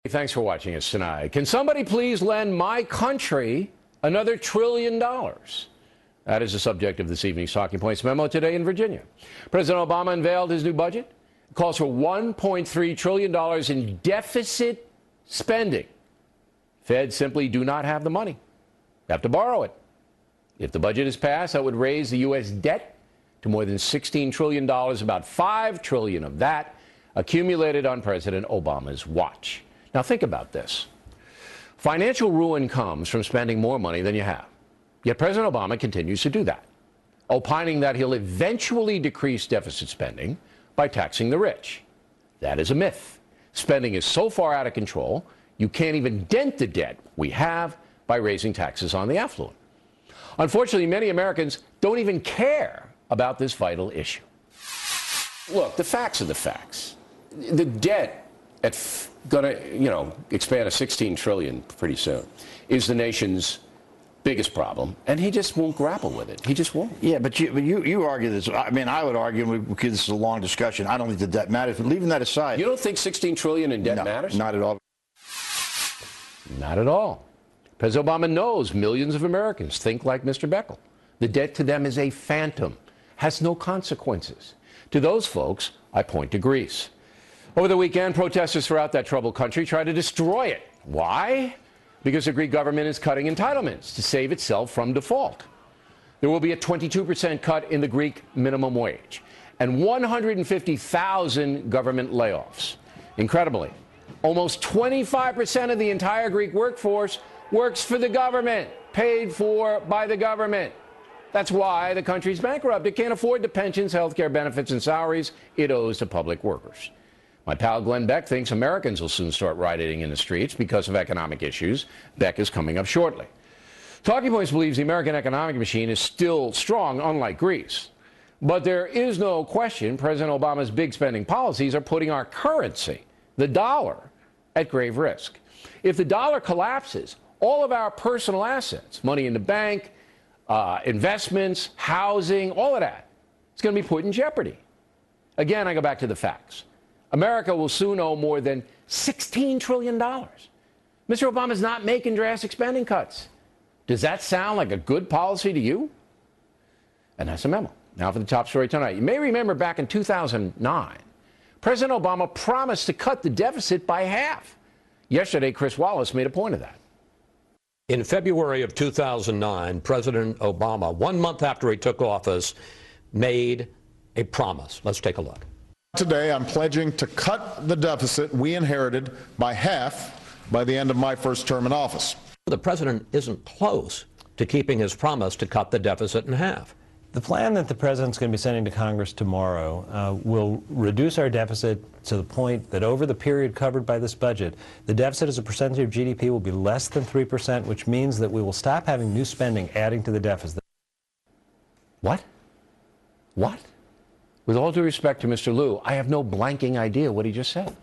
Thanks for watching us tonight. Can somebody please lend my country another $1 trillion? That is the subject of this evening's Talking Points memo today in Virginia. President Obama unveiled his new budget. It calls for $1.3 trillion in deficit spending. Feds simply do not have the money. They have to borrow it. If the budget is passed, that would raise the U.S. debt to more than $16 trillion, about $5 trillion of that accumulated on President Obama's watch. Now think about this. Financial ruin comes from spending more money than you have. Yet President Obama continues to do that, opining that he'll eventually decrease deficit spending by taxing the rich. That is a myth. Spending is so far out of control, you can't even dent the debt we have by raising taxes on the affluent. Unfortunately, many Americans don't even care about this vital issue. Look, the facts are the facts. The debt going to, expand to $16 trillion pretty soon is the nation's biggest problem, and he just won't grapple with it. He just won't. Yeah, but you argue this. I mean, I would argue, because this is a long discussion, I don't think the debt matters. But leaving that aside, you don't think $16 trillion in debt matters? Not at all. Not at all. President Obama knows millions of Americans think like Mr. Beckel. The debt to them is a phantom, has no consequences. To those folks, I point to Greece. Over the weekend, protesters throughout that troubled country tried to destroy it. Why? Because the Greek government is cutting entitlements to save itself from default. There will be a 22% cut in the Greek minimum wage and 150,000 government layoffs. Incredibly, almost 25% of the entire Greek workforce works for the government, paid for by the government. That's why the country's bankrupt. It can't afford the pensions, health care benefits, and salaries it owes to public workers. My pal Glenn Beck thinks Americans will soon start rioting in the streets because of economic issues. Beck is coming up shortly. Talking Points believes the American economic machine is still strong, unlike Greece. But there is no question President Obama's big spending policies are putting our currency, the dollar, at grave risk. If the dollar collapses, all of our personal assets, money in the bank, investments, housing, all of that, it's going to be put in jeopardy. Again, I go back to the facts. America will soon owe more than $16 trillion. Mr. Obama's not making drastic spending cuts. Does that sound like a good policy to you? And that's a memo. Now for the top story tonight. You may remember back in 2009, President Obama promised to cut the deficit by half. Yesterday, Chris Wallace made a point of that. In February of 2009, President Obama, 1 month after he took office, made a promise. Let's take a look. Today, I'm pledging to cut the deficit we inherited by half by the end of my first term in office. The president isn't close to keeping his promise to cut the deficit in half. The plan that the president's going to be sending to Congress tomorrow will reduce our deficit to the point that over the period covered by this budget, the deficit as a percentage of GDP will be less than 3%, which means that we will stop having new spending adding to the deficit. What? What? With all due respect to Mr. Liu, I have no blanking idea what he just said.